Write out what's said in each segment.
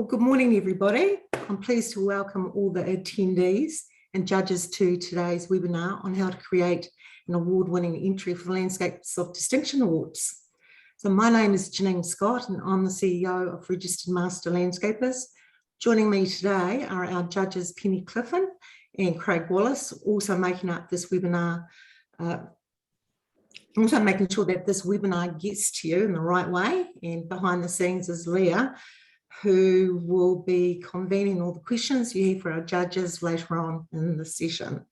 Well, good morning, everybody. I'm pleased to welcome all the attendees and judges to today's webinar on how to create an award-winning entry for Landscapes of Distinction Awards. So my name is Janine Scott and I'm the CEO of Registered Master Landscapers. Joining me today are our judges Penny Cliffin and Craig Wallace, also making up this webinar, also making sure that this webinar gets to you in the right way. And behind the scenes is Leah, who will be convening all the questions you have for our judges later on in the session.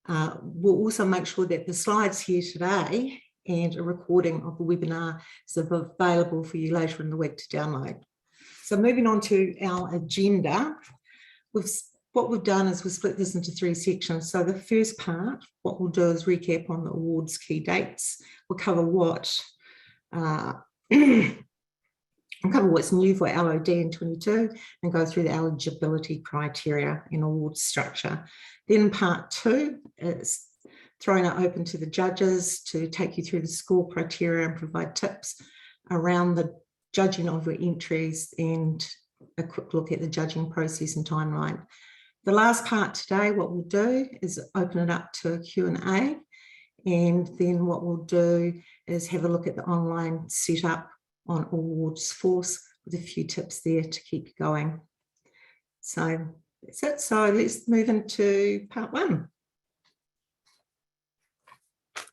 We'll also make sure that the slides here today and a recording of the webinar is available for you later in the week to download. So moving on to our agenda, what we've done is we've split this into three sections. So the first part, what we'll do is recap on the awards key dates. We'll cover what's new for LOD in 22 and go through the eligibility criteria and award structure. Then part two is throwing it open to the judges to take you through the score criteria and provide tips around the judging of your entries and a quick look at the judging process and timeline. The last part today, what we'll do is open it up to a Q&A, and then what we'll do is have a look at the online setup on Awards Force with a few tips there to keep going. So that's it. So let's move into part one.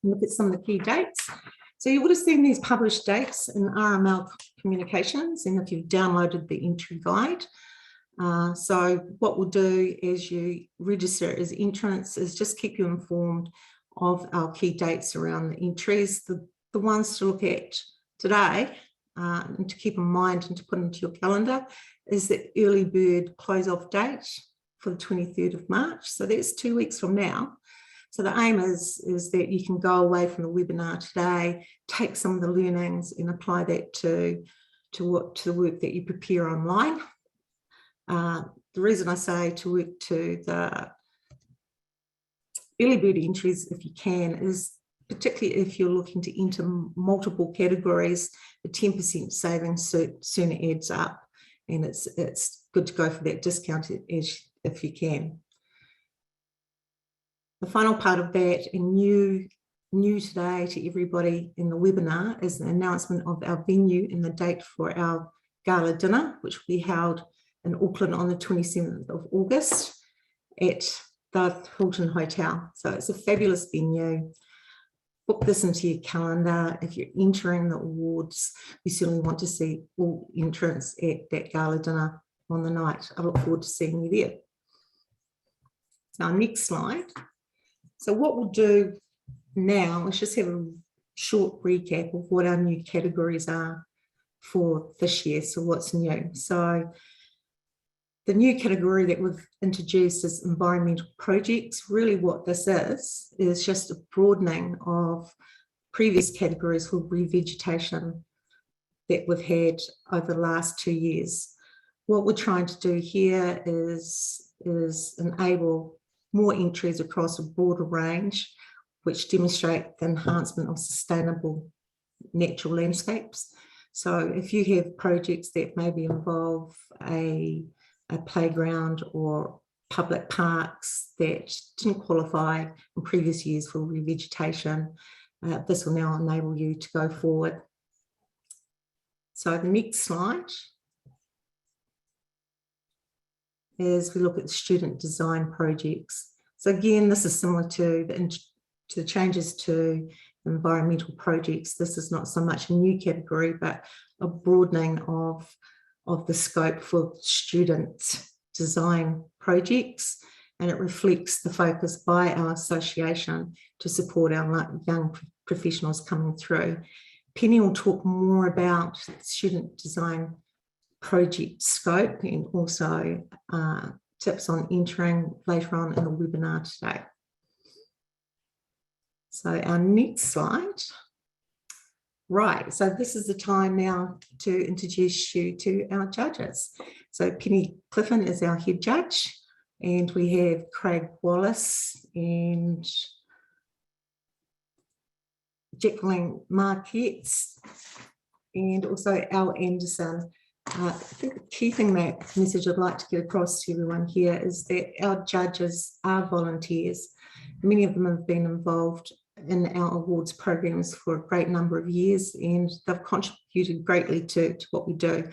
Look at some of the key dates. So you would have seen these published dates in RML Communications, and if you've downloaded the entry guide. So what we'll do as you register as entrants is just keep you informed of our key dates around the entries. The ones to look at today and to keep in mind and to put into your calendar is the early bird close-off date for the 23rd of March. So that's 2 weeks from now. So the aim is that you can go away from the webinar today, take some of the learnings and apply that to the work that you prepare online. The reason I say to work to the early bird entries, if you can, is particularly if you're looking to enter multiple categories, the 10% savings sooner adds up, and it's good to go for that discount if you can. The final part of that, and new today to everybody in the webinar, is the announcement of our venue and the date for our gala dinner, which will be held in Auckland on the 27th of August at the Hilton Hotel. So it's a fabulous venue. Book this into your calendar. If you're entering the awards, you certainly want to see all entrants at that gala dinner on the night. I look forward to seeing you there. So our next slide. So what we'll do now is just have a short recap of what our new categories are for this year. So what's new? So the new category that we've introduced is environmental projects. Really what this is just a broadening of previous categories for revegetation that we've had over the last 2 years. What we're trying to do here is enable more entries across a broader range, which demonstrate the enhancement of sustainable natural landscapes. So if you have projects that maybe involve a playground or public parks that didn't qualify in previous years for revegetation, this will now enable you to go forward. So the next slide is we look at student design projects. So again, this is similar to the changes to environmental projects. This is not so much a new category, but a broadening of the scope for student design projects, and it reflects the focus by our association to support our young professionals coming through. Penny will talk more about student design project scope and also tips on entering later on in the webinar today. So our next slide. Right, so this is the time now to introduce you to our judges. So Penny Cliffin is our head judge, and we have Craig Wallace and Jacqueline Marquette, and also Al Anderson I think the key thing, that message I'd like to get across to everyone here, is that our judges are volunteers. Many of them have been involved in our awards programs for a great number of years, and they've contributed greatly to what we do.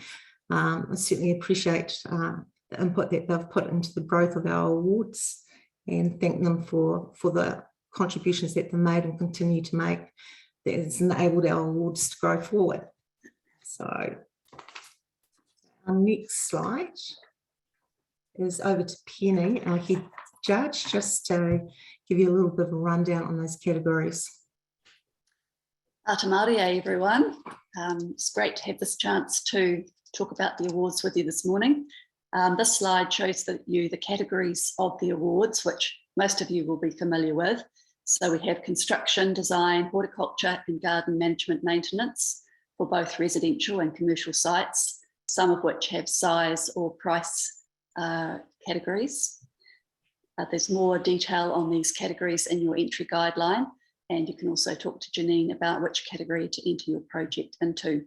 I certainly appreciate the input that they've put into the growth of our awards, and thank them for the contributions that they've made and continue to make that has enabled our awards to grow forward. So our next slide is over to Penny, our head judge, just to give you a little bit of a rundown on those categories. Ata Māori, everyone. It's great to have this chance to talk about the awards with you this morning. This slide shows you the categories of the awards, which most of you will be familiar with. So we have construction, design, horticulture and garden management maintenance for both residential and commercial sites, some of which have size or price categories. There's more detail on these categories in your entry guideline, and you can also talk to Janine about which category to enter your project into.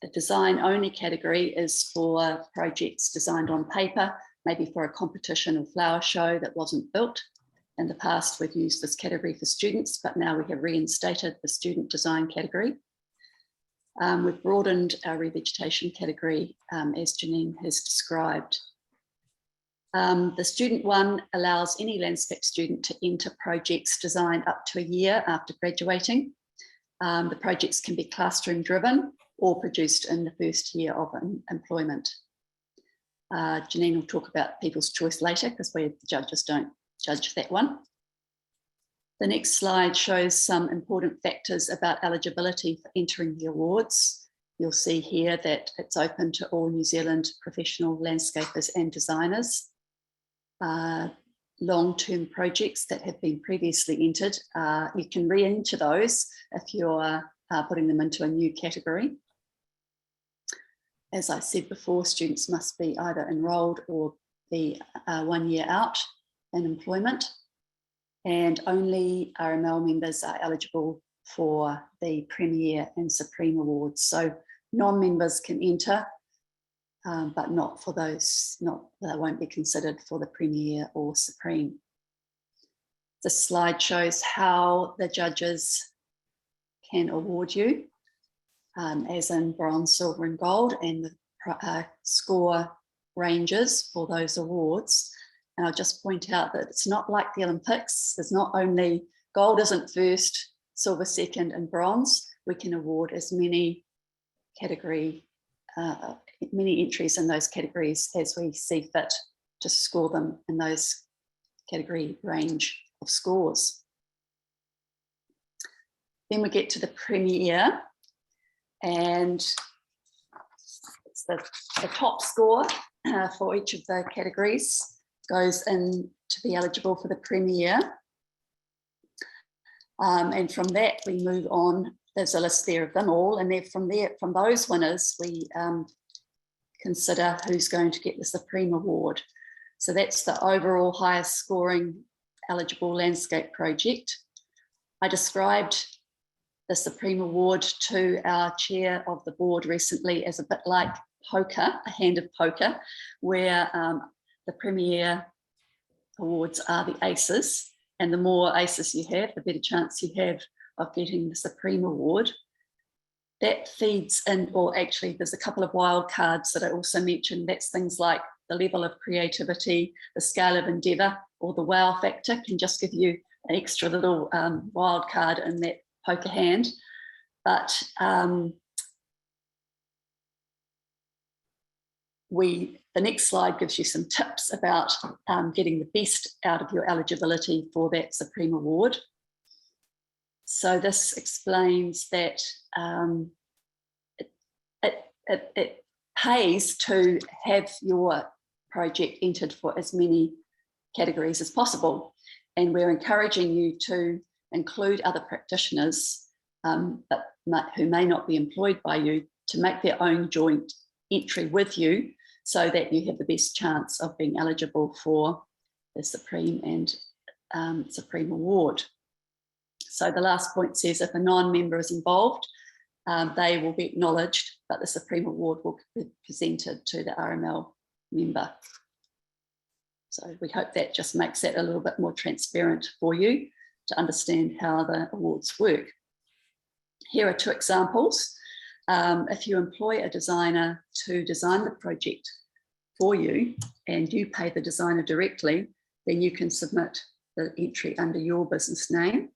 The design only category is for projects designed on paper, maybe for a competition or flower show that wasn't built. In the past, we've used this category for students, but now we have reinstated the student design category. We've broadened our revegetation category, as Janine has described. The student one allows any landscape student to enter projects designed up to a year after graduating. The projects can be classroom driven or produced in the first year of employment. Janine will talk about people's choice later, because we, the judges, don't judge that one. The next slide shows some important factors about eligibility for entering the awards. You'll see here that it's open to all New Zealand professional landscapers and designers. Long-term projects that have been previously entered, you can re-enter those if you're putting them into a new category. As I said before, students must be either enrolled or be 1 year out in employment, and only RML members are eligible for the Premier and Supreme Awards. So non-members can enter, but not for those, they won't be considered for the Premier or Supreme. This slide shows how the judges can award you, as in bronze, silver and gold, and the score ranges for those awards. And I'll just point out that it's not like the Olympics. There's not only gold isn't first, silver second and bronze. We can award as many many entries in those categories as we see fit to score them in those category range of scores. Then we get to the Premier, and it's the top score for each of the categories goes in to be eligible for the Premier. And from that we move on. There's a list there of them all, and then from those winners we consider who's going to get the Supreme Award. So that's the overall highest scoring eligible landscape project. I described the Supreme Award to our chair of the board recently as a bit like poker, a hand of poker, where the Premier Awards are the aces, and the more aces you have, the better chance you have of getting the Supreme Award. That feeds in, or actually there's a couple of wild cards that I also mentioned. That's things like the level of creativity, the scale of endeavour, or the wow factor can just give you an extra little wild card in that poker hand. But the next slide gives you some tips about getting the best out of your eligibility for that Supreme Award. So this explains that it pays to have your project entered for as many categories as possible. And we're encouraging you to include other practitioners who may not be employed by you to make their own joint entry with you, so that you have the best chance of being eligible for the Supreme and Supreme Award. So the last point says if a non-member is involved, they will be acknowledged, but the Supreme Award will be presented to the RML member. So we hope that just makes that a little bit more transparent for you to understand how the awards work. Here are two examples. If you employ a designer to design the project for you and you pay the designer directly, then you can submit the entry under your business name.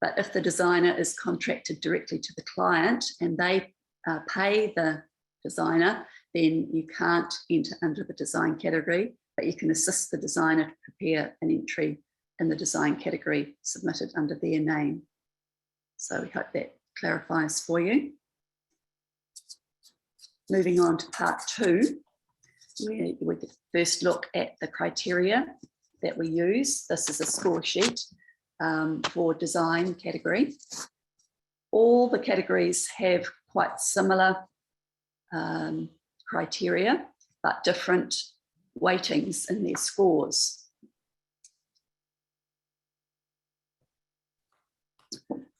But if the designer is contracted directly to the client and they pay the designer, then you can't enter under the design category, but you can assist the designer to prepare an entry in the design category submitted under their name. So we hope that clarifies for you. Moving on to part 2, where we first look at the criteria that we use. This is a score sheet for design category. All the categories have quite similar criteria, but different weightings in their scores.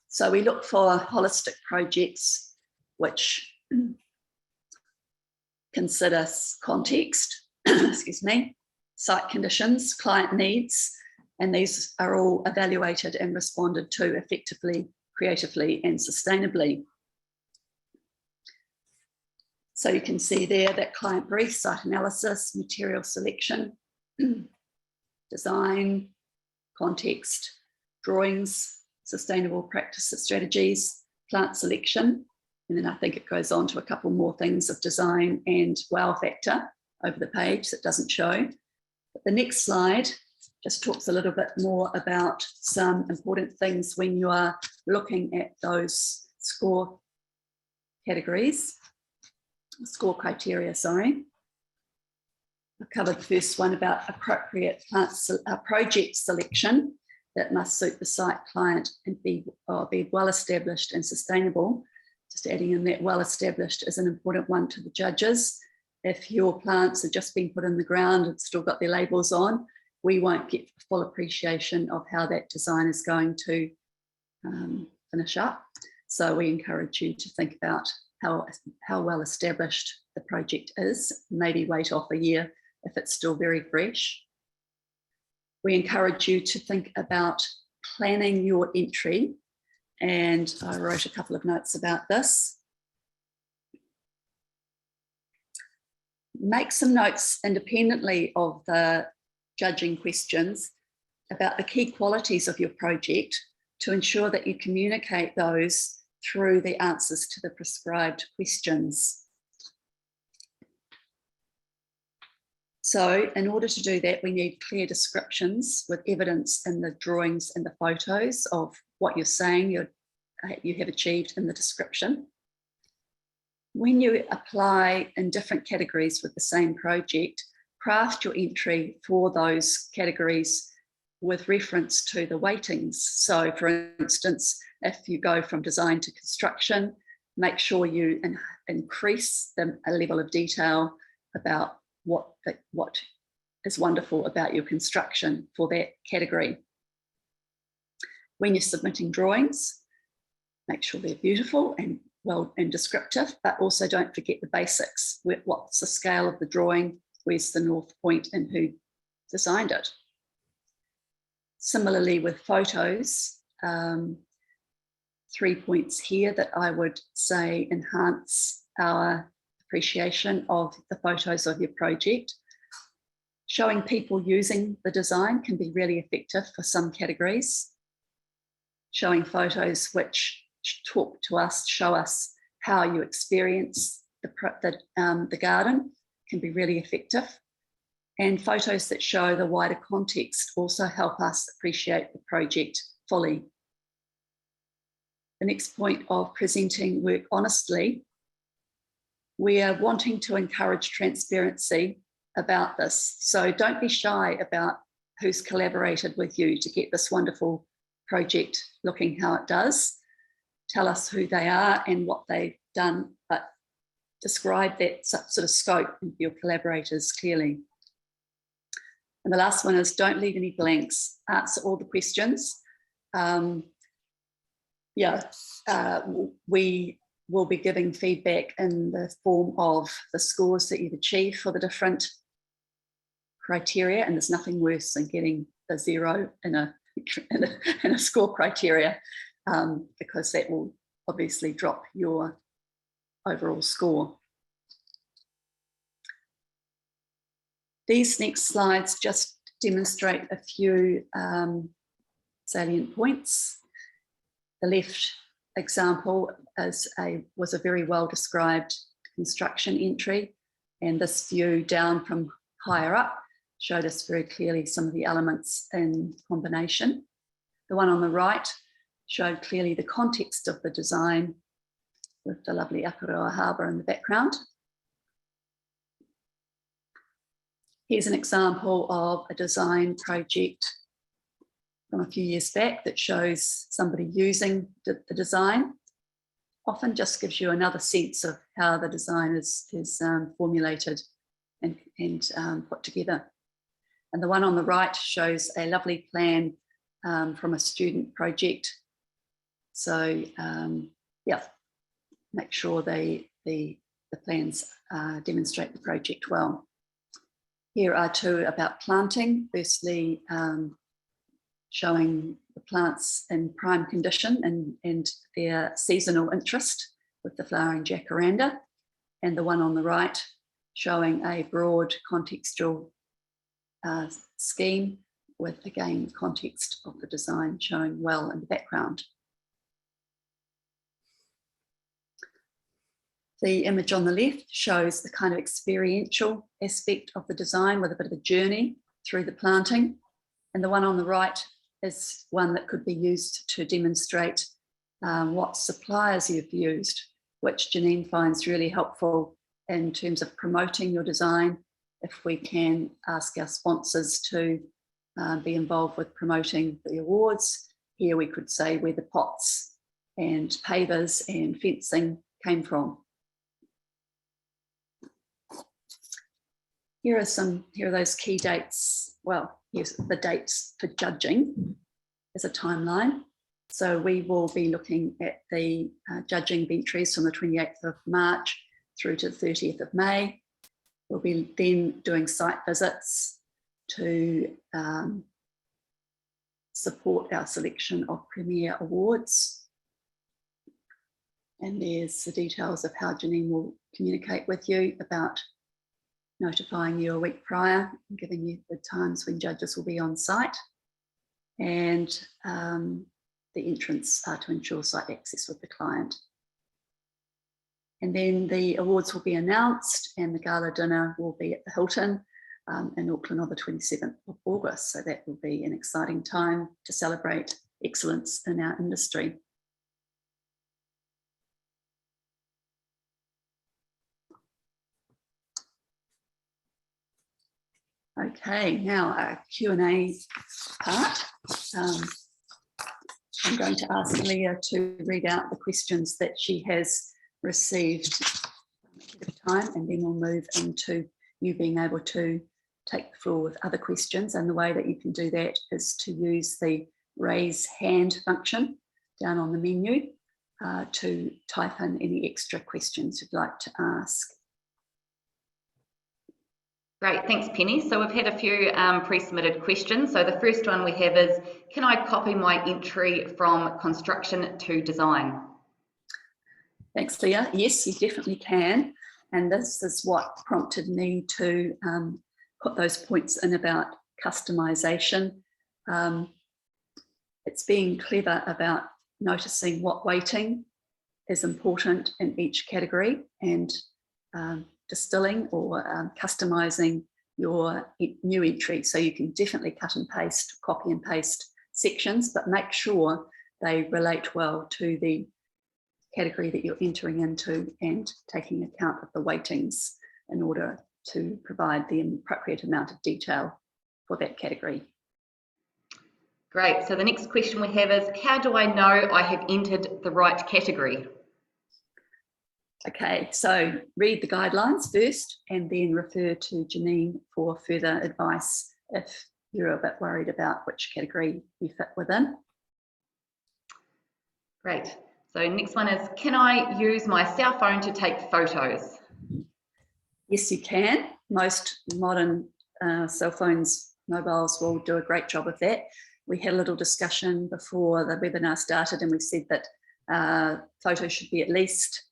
So we look for holistic projects which consider context, excuse me, site conditions, client needs, and these are all evaluated and responded to effectively, creatively, and sustainably. So you can see there that client brief, site analysis, material selection, design, context, drawings, sustainable practice strategies, plant selection, and then I think it goes on to a couple more things of design and wow factor over the page that doesn't show. But the next slide just talks a little bit more about some important things when you are looking at those score categories, score criteria, sorry. I covered the first one about appropriate project selection that must suit the site, client, and be well established and sustainable. Just adding in that well established is an important one to the judges. If your plants have just been put in the ground and still got their labels on, we won't get full appreciation of how that design is going to finish up. So we encourage you to think about how well established the project is, maybe wait off a year if it's still very fresh. We encourage you to think about planning your entry, and I wrote a couple of notes about this. Make some notes independently of the judging questions about the key qualities of your project to ensure that you communicate those through the answers to the prescribed questions. So in order to do that, we need clear descriptions with evidence in the drawings and the photos of what you're saying you have achieved in the description. When you apply in different categories with the same project, craft your entry for those categories with reference to the weightings. So for instance, if you go from design to construction, make sure you increase the level of detail about what is wonderful about your construction for that category. When you're submitting drawings, make sure they're beautiful and well and descriptive, but also don't forget the basics. What's the scale of the drawing? Where's the north point and who designed it? Similarly with photos, 3 points here that I would say enhance our appreciation of the photos of your project. Showing people using the design can be really effective for some categories. Showing photos which talk to us, show us how you experience the garden can be really effective. And photos that show the wider context also help us appreciate the project fully. The next point of presenting work honestly, we are wanting to encourage transparency about this. So don't be shy about who's collaborated with you to get this wonderful project looking how it does. Tell us who they are and what they've done, but describe that sort of scope of your collaborators clearly. And the last one is don't leave any blanks, answer all the questions. We we'll be giving feedback in the form of the scores that you've achieved for the different criteria, and there's nothing worse than getting a 0 in a score criteria, because that will obviously drop your overall score. These next slides just demonstrate a few salient points. The left example was a very well described construction entry, and this view down from higher up showed us very clearly some of the elements in combination. The one on the right showed clearly the context of the design with the lovely Akaroa Harbour in the background. Here's an example of a design project from a few years back that shows somebody using the design. Often just gives you another sense of how the design is formulated and put together. And the one on the right shows a lovely plan from a student project. So yeah, make sure the plans demonstrate the project well. Here are two about planting. Firstly, showing the plants in prime condition and their seasonal interest with the flowering jacaranda. And the one on the right showing a broad contextual scheme with, again, context of the design showing well in the background. The image on the left shows the kind of experiential aspect of the design with a bit of a journey through the planting. And the one on the right is one that could be used to demonstrate what suppliers you've used, which Janine finds really helpful in terms of promoting your design. If we can ask our sponsors to be involved with promoting the awards, here we could say where the pots and pavers and fencing came from. Here are those key dates. Well, here's the dates for judging as a timeline. So we will be looking at the judging entries from the 28th of March through to the 30th of May. We'll be then doing site visits to support our selection of Premier Awards. And there's the details of how Janine will communicate with you about notifying you a week prior and giving you the times when judges will be on site. And the entrance to ensure site access with the client. And then the awards will be announced and the gala dinner will be at the Hilton in Auckland on the 27th of August. So that will be an exciting time to celebrate excellence in our industry. Okay, now our Q&A part. I'm going to ask Leah to read out the questions that she has received ahead of time, and then we'll move into you being able to take the floor with other questions. And the way that you can do that is to use the raise hand function down on the menu to type in any extra questions you'd like to ask. Great, thanks Penny. So we've had a few pre-submitted questions. So the first one we have is, can I copy my entry from construction to design? Thanks, Leah. Yes, you definitely can. And this is what prompted me to put those points in about customisation. It's being clever about noticing what weighting is important in each category and distilling or customising your new entry. So you can definitely cut and paste, copy and paste sections, but make sure they relate well to the category that you're entering into and taking account of the weightings in order to provide the appropriate amount of detail for that category. Great, so the next question we have is, how do I know I have entered the right category? Okay, so read the guidelines first and then refer to Janine for further advice if you're a bit worried about which category you fit within. Great. So next one is, can I use my cell phone to take photos? Yes, you can. Most modern cell phones, mobiles will do a great job of that. We had a little discussion before the webinar started, and we said that photos should be at least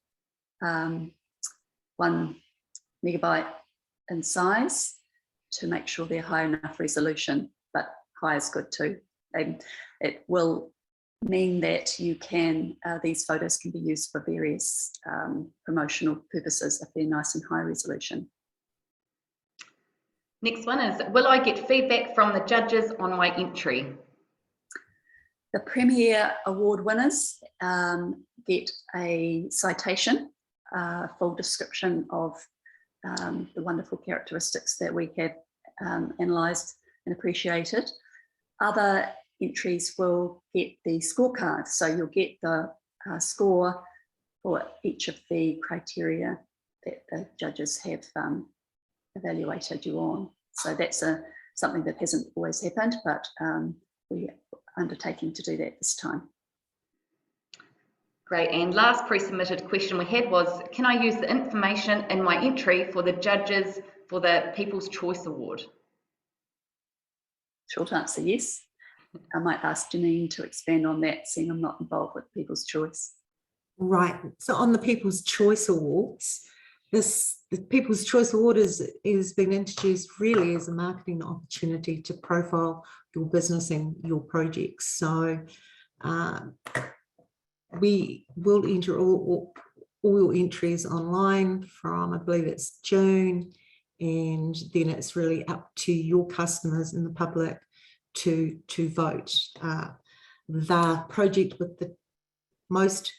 1 megabyte in size to make sure they're high enough resolution, but high is good too. It will mean that you can, these photos can be used for various promotional purposes if they're nice and high resolution. Next one is, will I get feedback from the judges on my entry? The Premier Award winners get a citation, a full description of the wonderful characteristics that we have analysed and appreciated. Other entries will get the scorecard, so you'll get the score for each of the criteria that the judges have evaluated you on. So that's something that hasn't always happened, but we are undertaking to do that this time. Great, and last pre-submitted question we had was, can I use the information in my entry for the judges for the People's Choice Award? Short answer, yes. I might ask Janine to expand on that, seeing I'm not involved with People's Choice. Right. So on the People's Choice Awards, the People's Choice Award is being introduced really as a marketing opportunity to profile your business and your projects. So we will enter all your entries online from, I believe it's June, and then it's really up to your customers and the public to vote. The project with the most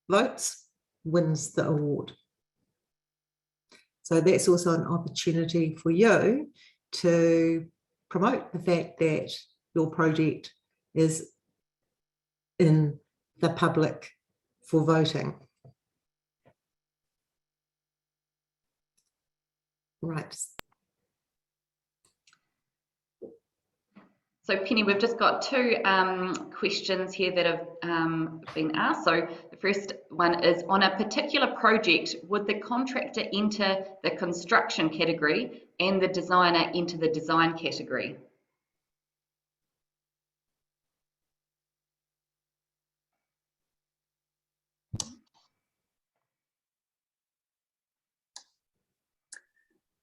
votes wins the award. So that's also an opportunity for you to promote the fact that your project is in the public for voting. Right. So Penny, we've just got two questions here that have been asked. So the first one is, on a particular project, would the contractor enter the construction category and the designer enter the design category?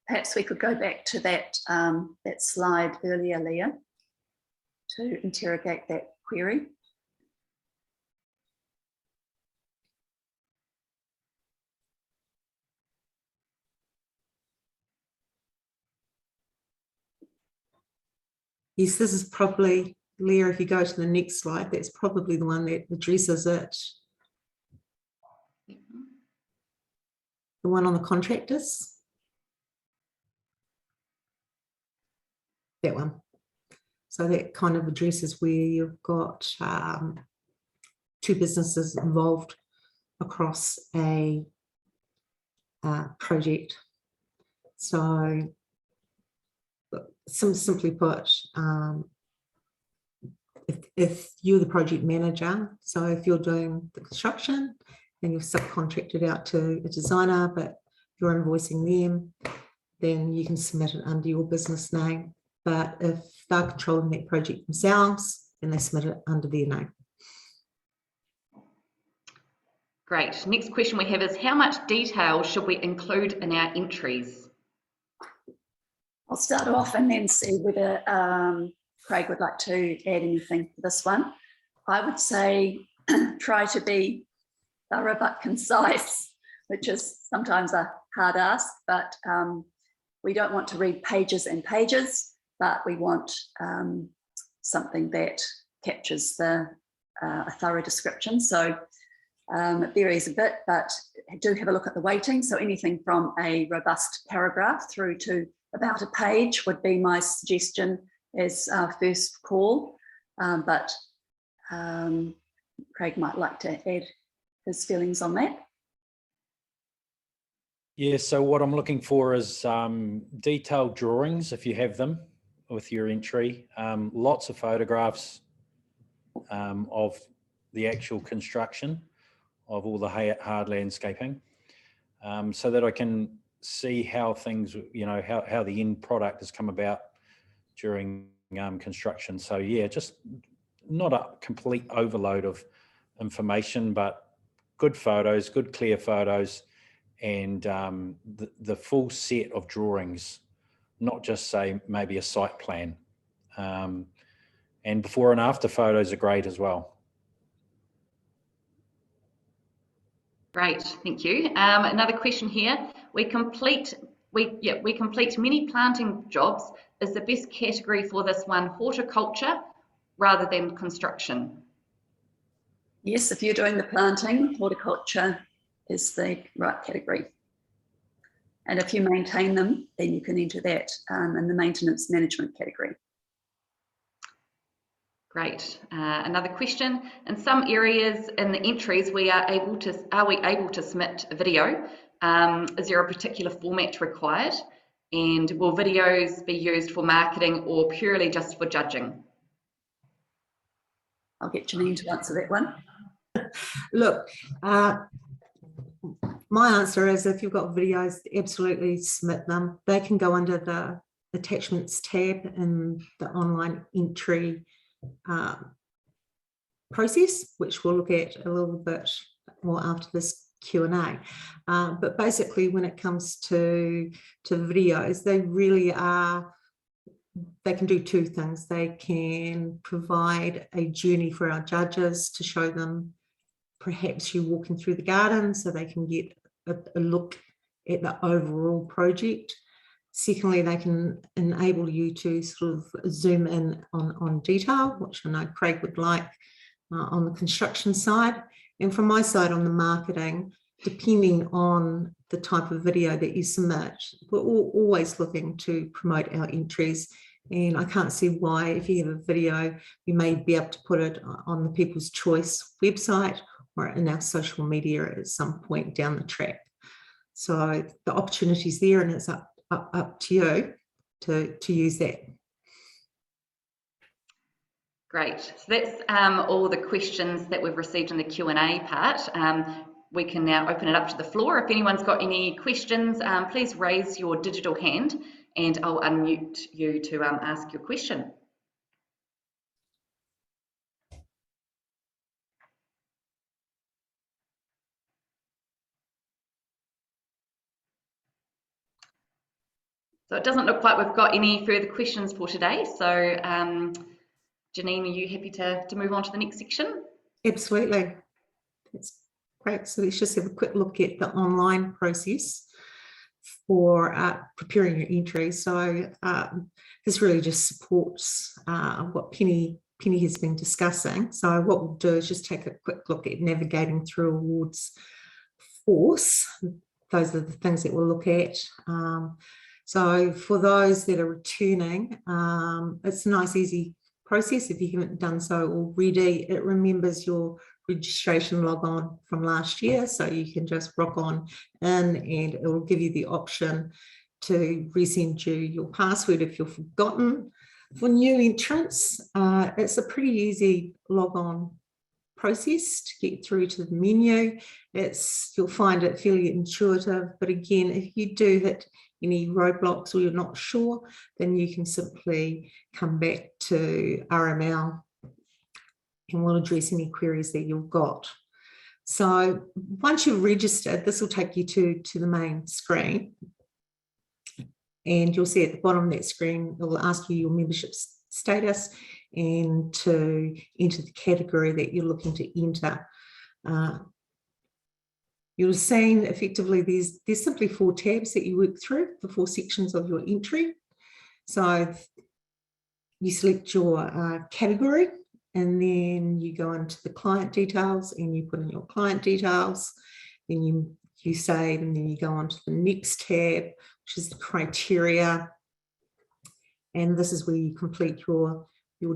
Perhaps we could go back to that, that slide earlier, Leah, to interrogate that query. Yes, this is probably, Leah, if you go to the next slide, that's probably the one that addresses it. The one on the contractors. That one. So that kind of addresses where you've got two businesses involved across a project. So simply put, if you're the project manager, so if you're doing the construction and you've subcontracted out to a designer, but you're invoicing them, then you can submit it under your business name. But if they're controlling that project themselves, then they submit it under their name. Great. Next question we have is, how much detail should we include in our entries? I'll start off and then see whether Craig would like to add anything to this one. I would say try to be thorough but concise, which is sometimes a hard ask, but we don't want to read pages and pages, but we want something that captures a thorough description. So it varies a bit, but do have a look at the weighting. So anything from a robust paragraph through to about a page would be my suggestion as our first call. But Craig might like to add his feelings on that. Yeah, so what I'm looking for is detailed drawings, if you have them with your entry, lots of photographs of the actual construction. of all the hard landscaping, so that I can see how things, how the end product has come about during construction. So yeah, just not a complete overload of information, but good photos, good clear photos, and the full set of drawings, not just say maybe a site plan. And before and after photos are great as well. Great, thank you. Another question here. We complete many planting jobs. Is the best category for this one horticulture rather than construction? Yes, if you're doing the planting, horticulture is the right category. And if you maintain them, then you can enter that in the maintenance management category. Great. Another question. In some areas in the entries, are we able to submit a video? Is there a particular format required? And will videos be used for marketing or purely just for judging? I'll get Janine to answer that one. Look, my answer is if you've got videos, absolutely submit them. They can go under the attachments tab in the online entry process, which we'll look at a little bit more after this Q&A. But basically, when it comes to videos, they really are, they can do two things. They can provide a journey for our judges to show them perhaps you walking through the garden so they can get a look at the overall project. Secondly, they can enable you to sort of zoom in on detail, which I know Craig would like on the construction side. And from my side on the marketing, depending on the type of video that you submit, we're always looking to promote our entries. And I can't see why, if you have a video, you may be able to put it on the People's Choice website or in our social media at some point down the track. So the opportunity's there, and it's up to you to use that. Great. So that's all the questions that we've received in the Q&A part. We can now open it up to the floor. If anyone's got any questions, please raise your digital hand and I'll unmute you to ask your question. So it doesn't look like we've got any further questions for today. So Janine, are you happy to move on to the next section? Absolutely. That's great. So let's just have a quick look at the online process for preparing your entry. So this really just supports what Penny has been discussing. So what we'll do is just take a quick look at navigating through awards force. Those are the things that we'll look at. So for those that are returning, it's a nice, easy process. If you haven't done so already, it remembers your registration log on from last year. So you can just rock on in and it will give you the option to resend you your password if you've forgotten. For new entrants, it's a pretty easy log on process to get through to the menu. You'll find it fairly intuitive, but again, if you do hit any roadblocks or you're not sure, then you can simply come back to RML and we'll address any queries that you've got. So once you've registered, this will take you to the main screen. And you'll see at the bottom of that screen, it will ask you your membership status and to enter the category that you're looking to enter. You'll see effectively there's simply 4 tabs that you work through, the 4 sections of your entry. So you select your category and then you go into the client details and you put in your client details. Then you save and then you go on to the next tab, which is the criteria. And this is where you complete your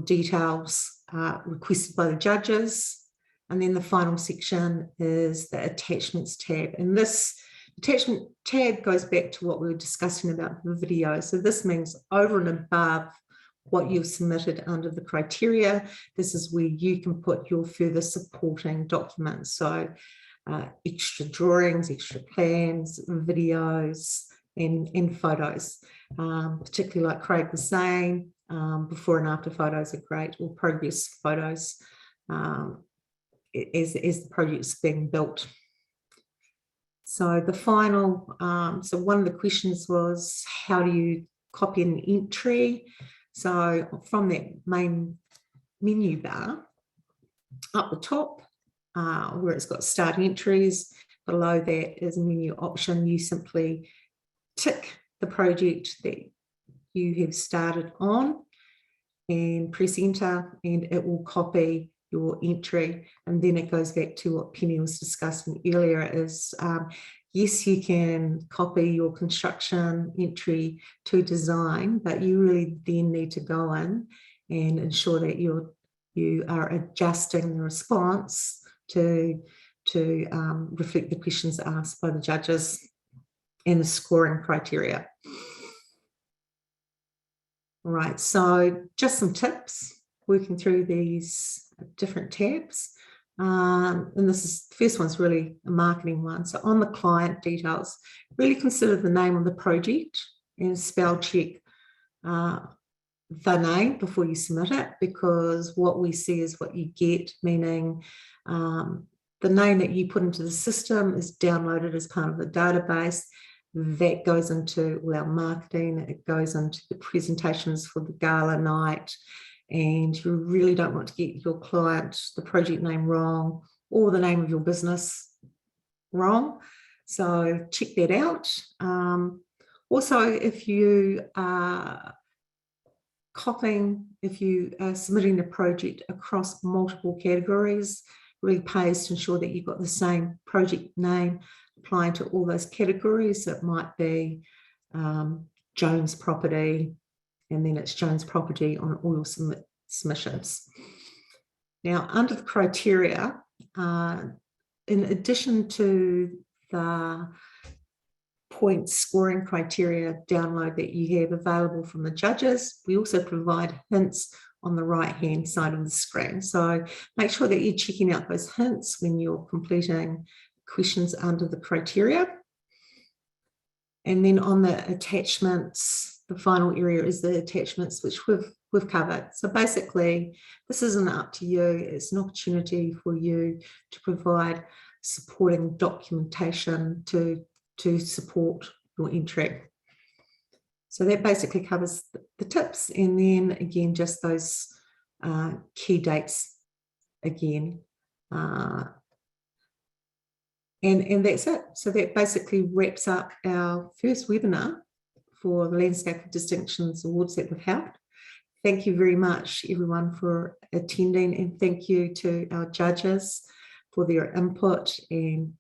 details requested by the judges. And then the final section is the attachments tab. And this attachment tab goes back to what we were discussing about the video. So this means over and above what you've submitted under the criteria, this is where you can put your further supporting documents. So extra drawings, extra plans, videos, and photos. Particularly like Craig was saying, before and after photos are great, or progress photos as the project's being built. So the final, so one of the questions was, how do you copy an entry? So from that main menu bar, up the top, where it's got start entries, below that is a menu option. You simply tick the project that you have started on and press enter, and it will copy your entry. And then it goes back to what Penny was discussing earlier is, yes, you can copy your construction entry to design, but you really then need to go in and ensure that you are adjusting the response to reflect the questions asked by the judges and the scoring criteria. All right, so just some tips working through these different tabs. And the first one's really a marketing one. So on the client details, really consider the name of the project and spell check the name before you submit it, because what we see is what you get, meaning the name that you put into the system is downloaded as part of the database. That goes into all our marketing, it goes into the presentations for the gala night, and you really don't want to get your client the project name wrong or the name of your business wrong. So check that out. Also, if you are submitting the project across multiple categories, really pays to ensure that you've got the same project name applying to all those categories. So it might be Jones Property, and then it's Jones Property on all your submissions. Now, under the criteria, in addition to the point scoring criteria download that you have available from the judges, we also provide hints on the right-hand side of the screen. So make sure that you're checking out those hints when you're completing questions under the criteria. And then on the attachments, the final area is the attachments, which we've covered. So basically, this isn't up to you. It's an opportunity for you to provide supporting documentation to support your entry. So that basically covers the tips. And then again, just those key dates again. And that's it. So that basically wraps up our first webinar for the Landscape of Distinctions Awards that we've held. Thank you very much, everyone, for attending, and thank you to our judges for their input and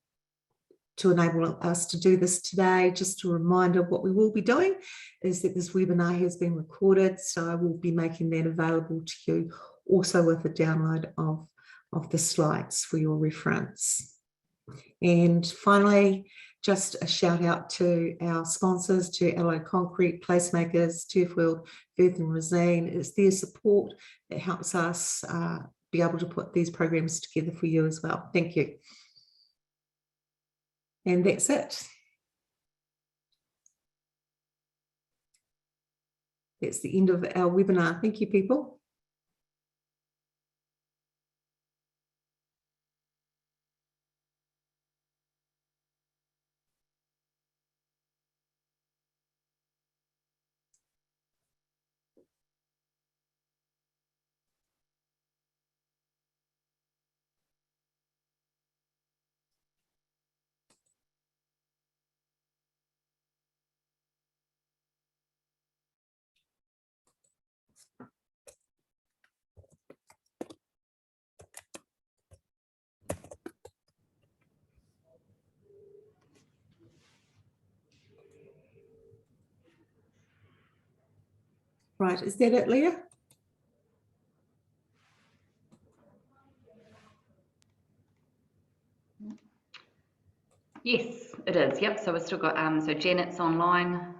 to enable us to do this today. Just a reminder, what we will be doing is that this webinar has been recorded, so I will be making that available to you also with a download of the slides for your reference. And finally, just a shout out to our sponsors, to LOD Concrete, Placemakers, Turfworld, Earth and Resine. It's their support that helps us be able to put these programs together for you as well. Thank you. And that's it. That's the end of our webinar. Thank you, people. Right, is that it, Leah? Yes, it is. Yep. So we've still got so Janet's online.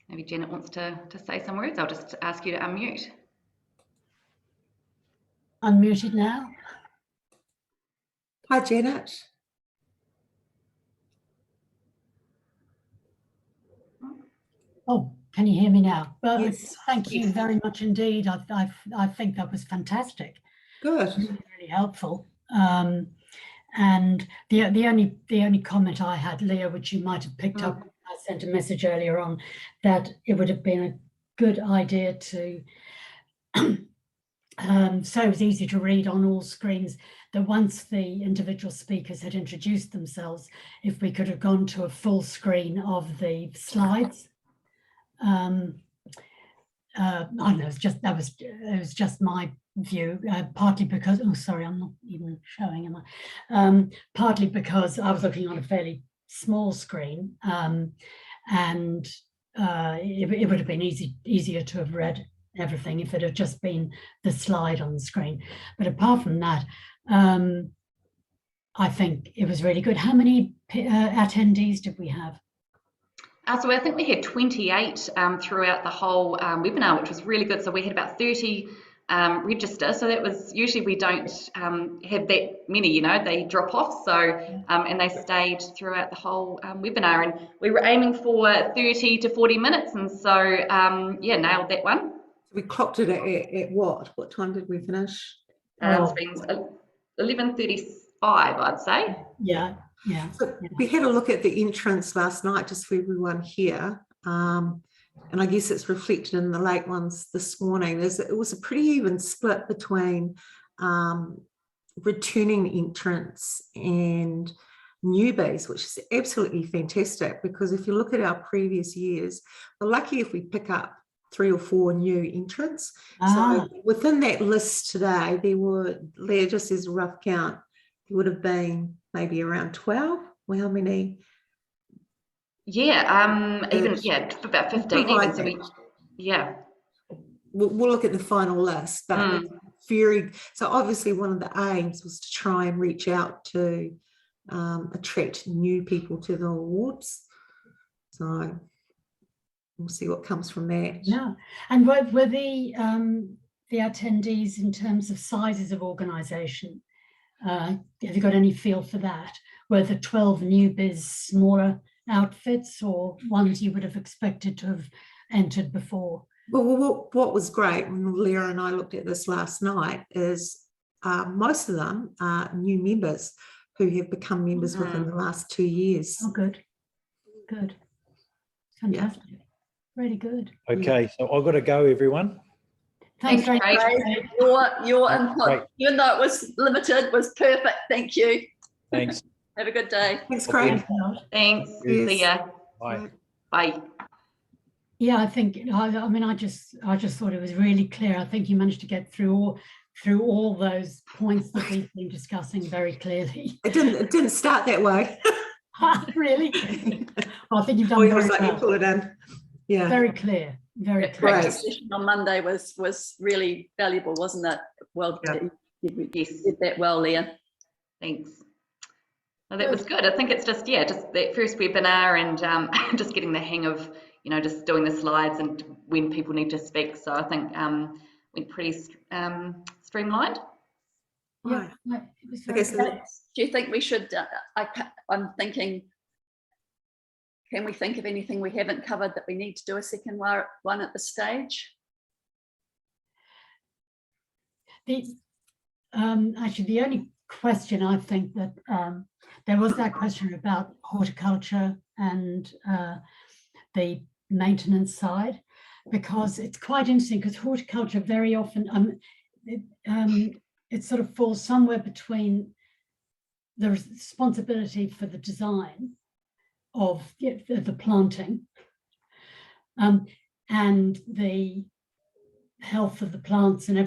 Maybe Janet wants to say some words. I'll just ask you to unmute. Unmuted now. Hi, Janet. Oh, can you hear me now? Well, Yes. thank you Yes. very much indeed. I think that was fantastic. Good. Really helpful. And the only comment I had, Leah, which you might have picked up, I sent a message earlier on that it would have been a good idea to so it was easy to read on all screens that once the individual speakers had introduced themselves, if we could have gone to a full screen of the slides. I don't know, it was just my view, partly because, oh, sorry, I'm not even showing, am I? Partly because I was looking on a fairly small screen, and it would have been easier to have read everything if it had just been the slide on the screen. But apart from that, I think it was really good. How many attendees did we have? So I think we had 28 throughout the whole webinar, which was really good. So we had about 30 register. So that was, usually we don't have that many, you know, they drop off. So, and they stayed throughout the whole webinar, and we were aiming for 30 to 40 minutes. And so, yeah, nailed that one. We clocked it at what? What time did we finish? It's been 11:35, I'd say. Yeah. So we had a look at the entrance last night, just for everyone here. And I guess it's reflected in the late ones this morning. It was a pretty even split between returning entrants and newbies, which is absolutely fantastic, because if you look at our previous years, we're lucky if we pick up 3 or 4 new entrants. So within that list today, there were, Leah, just as a rough count, there would have been maybe around 12. Well, how many? Yeah, even, yeah, about 15 even. So we, yeah. We'll look at the final list, but so obviously one of the aims was to try and reach out to attract new people to the awards. So we'll see what comes from that. Yeah, and were the attendees in terms of sizes of organisation? Have you got any feel for that? Were the 12 newbies smaller outfits or ones you would have expected to have entered before? Well, what was great when Leah and I looked at this last night is most of them are new members who have become members within the last 2 years. Oh, good. Fantastic. Yeah. Really good. Okay, so I've got to go, everyone. Thanks very much. Your input, even though it was limited, was perfect. Thank you. Thanks. Have a good day. Thanks, Craig. Thanks. Yes. See ya. Bye. Bye. Yeah, I think, I mean, I just thought it was really clear. I think you managed to get through all those points that we've been discussing very clearly. It didn't start that way. Really? Well, I think you've done very well. You pull it in. Yeah. Very clear. Very clear. Practice session on Monday was really valuable, wasn't it? Well, you did that well, Leah. Thanks. Well, that was good. I think it's just, yeah, just that first webinar and just getting the hang of, you know, just doing the slides and when people need to speak. So I think went pretty streamlined. Yeah. Okay, so do you think we should, I'm thinking, can we think of anything we haven't covered that we need to do a second one at this stage? Actually, the only question I think that there was that question about horticulture and the maintenance side, because it's quite interesting, because horticulture very often it sort of falls somewhere between the responsibility for the design of the planting and the health of the plants and everything.